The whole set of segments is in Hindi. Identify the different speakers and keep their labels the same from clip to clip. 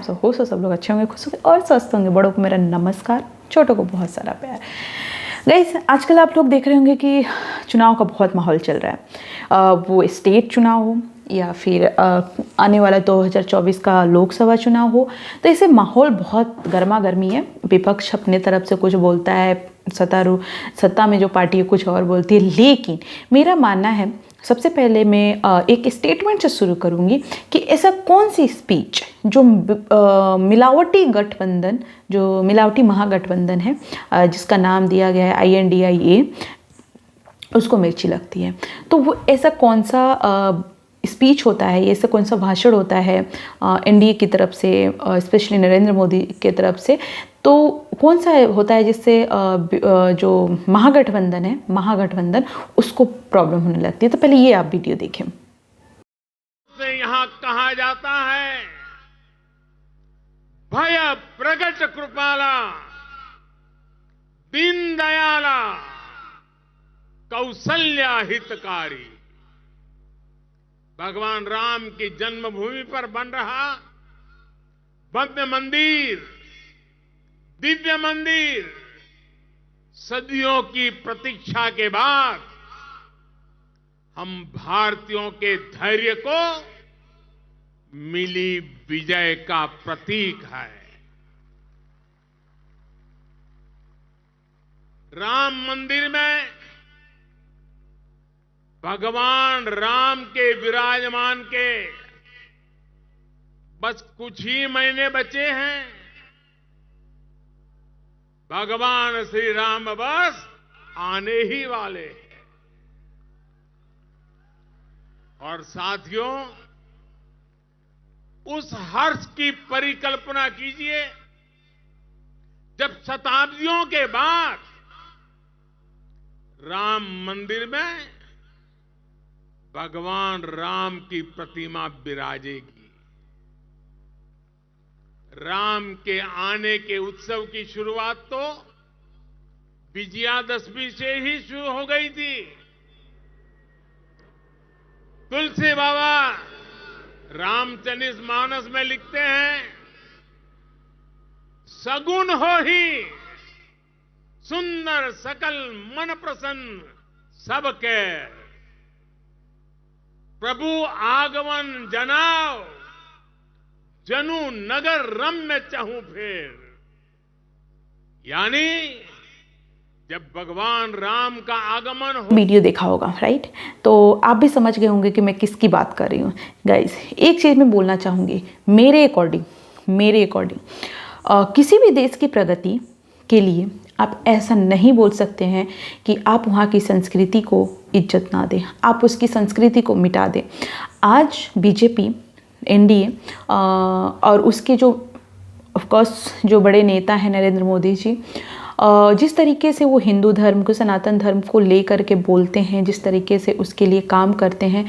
Speaker 1: आप सब होस्ट हो, सब लोग अच्छे होंगे, खुश होंगे और स्वस्थ होंगे। बड़ों को मेरा नमस्कार, छोटों को बहुत सारा प्यार। गाइस, आजकल आप लोग देख रहे होंगे कि चुनाव का बहुत माहौल चल रहा है। वो स्टेट चुनाव हो या फिर आने वाला 2024 का लोकसभा चुनाव हो, तो इसे माहौल बहुत गर्मा गर्मी है। विपक्ष अपने तरफ से कुछ बोलता है, सत्ता में जो पार्टी है कुछ और बोलती है। लेकिन मेरा मानना है, सबसे पहले मैं एक स्टेटमेंट से शुरू करूंगी कि ऐसा कौन सी स्पीच जो मिलावटी गठबंधन, जो मिलावटी महागठबंधन है, जिसका नाम दिया गया है INDIA, उसको मिर्ची लगती है। तो वो ऐसा कौन सा स्पीच होता है, ऐसा कौन सा भाषण होता है NDA की तरफ से, स्पेशली नरेंद्र मोदी की तरफ से, तो कौन सा होता है जिससे जो महागठबंधन उसको प्रॉब्लम होने लगती है। तो पहले ये आप वीडियो देखें।
Speaker 2: यहाँ कहा जाता है, भय प्रगट कृपाला दीन दयाला कौशल्या हितकारी। भगवान राम की जन्मभूमि पर बन रहा भव्य मंदिर, दिव्य मंदिर, सदियों की प्रतीक्षा के बाद हम भारतीयों के धैर्य को मिली विजय का प्रतीक है। राम मंदिर में भगवान राम के विराजमान के बस कुछ ही महीने बचे हैं। भगवान श्री राम बस आने ही वाले हैं। और साथियों, उस हर्ष की परिकल्पना कीजिए जब शताब्दियों के बाद राम मंदिर में भगवान राम की प्रतिमा विराजेगी। राम के आने के उत्सव की शुरुआत तो विजयादशमी से ही शुरू हो गई थी। तुलसी बाबा रामचरितमानस में लिखते हैं, सगुन हो ही सुंदर सकल मन प्रसन्न सबके, प्रभु आगमन जनाओ जनु नगर रम्य चाहूं फेर। यानी जब भगवान राम का आगमन हो।
Speaker 1: वीडियो देखा होगा, राइट? तो आप भी समझ गए होंगे कि मैं किसकी बात कर रही हूँ। गाइस, एक चीज मैं बोलना चाहूंगी, मेरे अकॉर्डिंग किसी भी देश की प्रगति के लिए आप ऐसा नहीं बोल सकते हैं कि आप वहाँ की संस्कृति को इज्जत ना दें, आप उसकी संस्कृति को मिटा दें। आज BJP NDA और उसके जो ऑफकोर्स जो बड़े नेता हैं नरेंद्र मोदी जी, जिस तरीके से वो हिंदू धर्म को, सनातन धर्म को लेकर के बोलते हैं, जिस तरीके से उसके लिए काम करते हैं,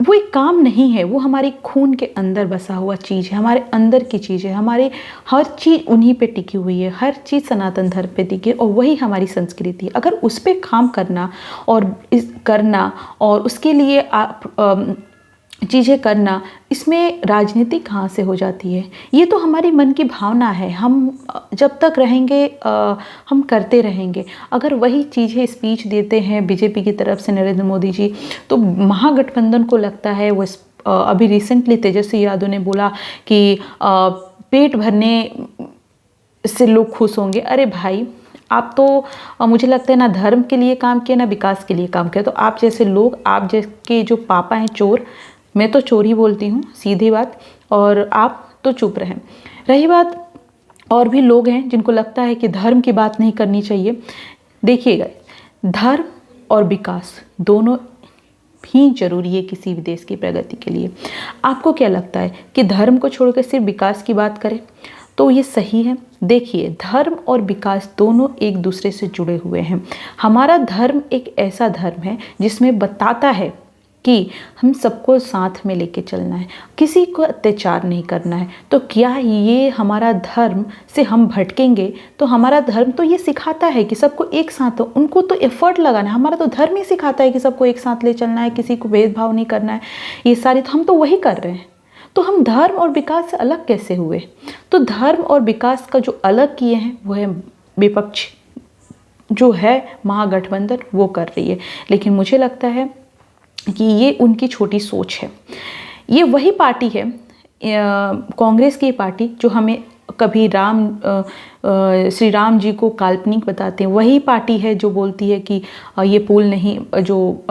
Speaker 1: वो एक काम नहीं है, वो हमारे खून के अंदर बसा हुआ चीज़ है, हमारे अंदर की चीज़ है। हमारे हर चीज़ उन्हीं पे टिकी हुई है, हर चीज़ सनातन धर्म पे टिकी है और वही हमारी संस्कृति है। अगर उस पर काम करना और उसके लिए आप चीज़ें करना, इसमें राजनीति कहाँ से हो जाती है? ये तो हमारी मन की भावना है। हम जब तक रहेंगे हम करते रहेंगे। अगर वही चीज़ें स्पीच देते हैं BJP की तरफ से नरेंद्र मोदी जी, तो महागठबंधन को लगता है वो अभी रिसेंटली तेजस्वी यादव ने बोला कि पेट भरने से लोग खुश होंगे। अरे भाई, आप तो मुझे लगता है ना धर्म के लिए काम किया ना विकास के लिए काम किया। तो आप जैसे लोग, आप जैसे जो पापा हैं चोर, मैं तो चोर ही बोलती हूँ, सीधी बात, और आप तो चुप रहें। रही बात, और भी लोग हैं जिनको लगता है कि धर्म की बात नहीं करनी चाहिए। देखिएगा, धर्म और विकास दोनों ही जरूरी है किसी भी देश की प्रगति के लिए। आपको क्या लगता है कि धर्म को छोड़कर सिर्फ विकास की बात करें तो ये सही है? देखिए, धर्म और विकास दोनों एक दूसरे से जुड़े हुए हैं। हमारा धर्म एक ऐसा धर्म है जिसमें बताता है कि हम सबको साथ में लेके चलना है, किसी को अत्याचार नहीं करना है। तो क्या ये हमारा धर्म से हम भटकेंगे? तो हमारा धर्म तो ये सिखाता है कि सबको एक साथ, उनको तो एफर्ट लगाना है। हमारा तो धर्म ही सिखाता है कि सबको एक साथ ले चलना है, किसी को भेदभाव नहीं करना है। ये सारी तो हम तो वही कर रहे हैं। तो हम धर्म और विकास से अलग कैसे हुए? तो धर्म और विकास का जो अलग किए हैं वो है विपक्ष जो है महागठबंधन वो कर रही है। लेकिन मुझे लगता है कि ये उनकी छोटी सोच है। ये वही पार्टी है, कांग्रेस की पार्टी, जो हमें कभी श्री राम जी को काल्पनिक बताते हैं। वही पार्टी है जो बोलती है कि ये पुल नहीं, जो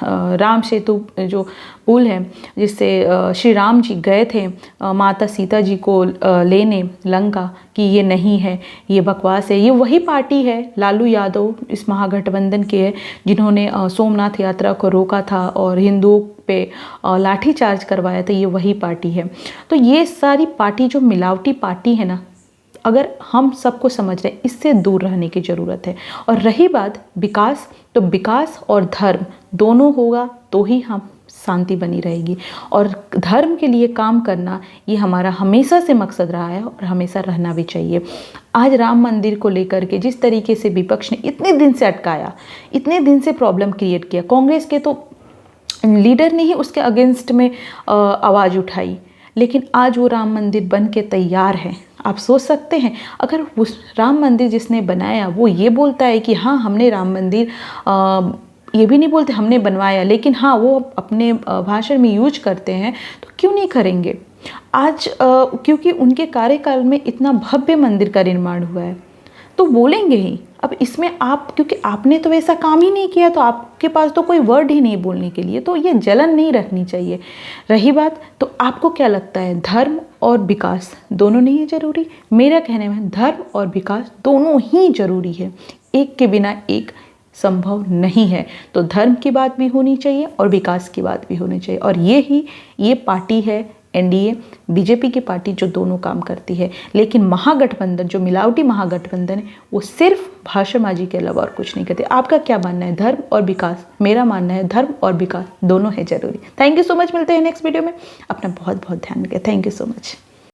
Speaker 1: राम सेतु जो पुल है जिससे श्री राम जी गए थे माता सीता जी को लेने लंका, कि ये नहीं है, ये बकवास है। ये वही पार्टी है, लालू यादव इस महागठबंधन के है, जिन्होंने सोमनाथ यात्रा को रोका था और हिंदुओं पे लाठीचार्ज करवाया था। ये वही पार्टी है। तो ये सारी पार्टी जो मिलावटी पार्टी है ना, अगर हम सबको समझ रहे हैं, इससे दूर रहने की ज़रूरत है। और रही बात विकास, तो विकास और धर्म दोनों होगा तो ही हम शांति बनी रहेगी। और धर्म के लिए काम करना ये हमारा हमेशा से मकसद रहा है और हमेशा रहना भी चाहिए। आज राम मंदिर को लेकर के जिस तरीके से विपक्ष ने इतने दिन से अटकाया, इतने दिन से प्रॉब्लम क्रिएट किया, कांग्रेस के तो लीडर ने ही उसके अगेंस्ट में आवाज़ उठाई, लेकिन आज वो राम मंदिर बन के तैयार है। आप सोच सकते हैं, अगर उस राम मंदिर जिसने बनाया वो ये बोलता है कि हाँ हमने राम मंदिर, ये भी नहीं बोलते हमने बनवाया, लेकिन हाँ वो अपने भाषण में यूज करते हैं, तो क्यों नहीं करेंगे आज? क्योंकि उनके कार्यकाल में इतना भव्य मंदिर का निर्माण हुआ है, तो बोलेंगे ही। अब इसमें आप, क्योंकि आपने तो वैसा काम ही नहीं किया, तो आपके पास तो कोई वर्ड ही नहीं बोलने के लिए, तो ये जलन नहीं रखनी चाहिए। रही बात, तो आपको क्या लगता है, धर्म और विकास दोनों नहीं है ज़रूरी? मेरा कहने में धर्म और विकास दोनों ही ज़रूरी है, एक के बिना एक संभव नहीं है। तो धर्म की बात भी होनी चाहिए और विकास की बात भी होनी चाहिए। और ये पार्टी है एनडीए, बीजेपी की पार्टी, जो दोनों काम करती है। लेकिन महागठबंधन, जो मिलावटी महागठबंधन है, वो सिर्फ भाषणबाजी के अलावा और कुछ नहीं करते। आपका क्या मानना है, धर्म और विकास? मेरा मानना है धर्म और विकास दोनों है जरूरी। थैंक यू सो मच, मिलते हैं नेक्स्ट वीडियो में। अपना बहुत बहुत ध्यान रखें। Thank you so much.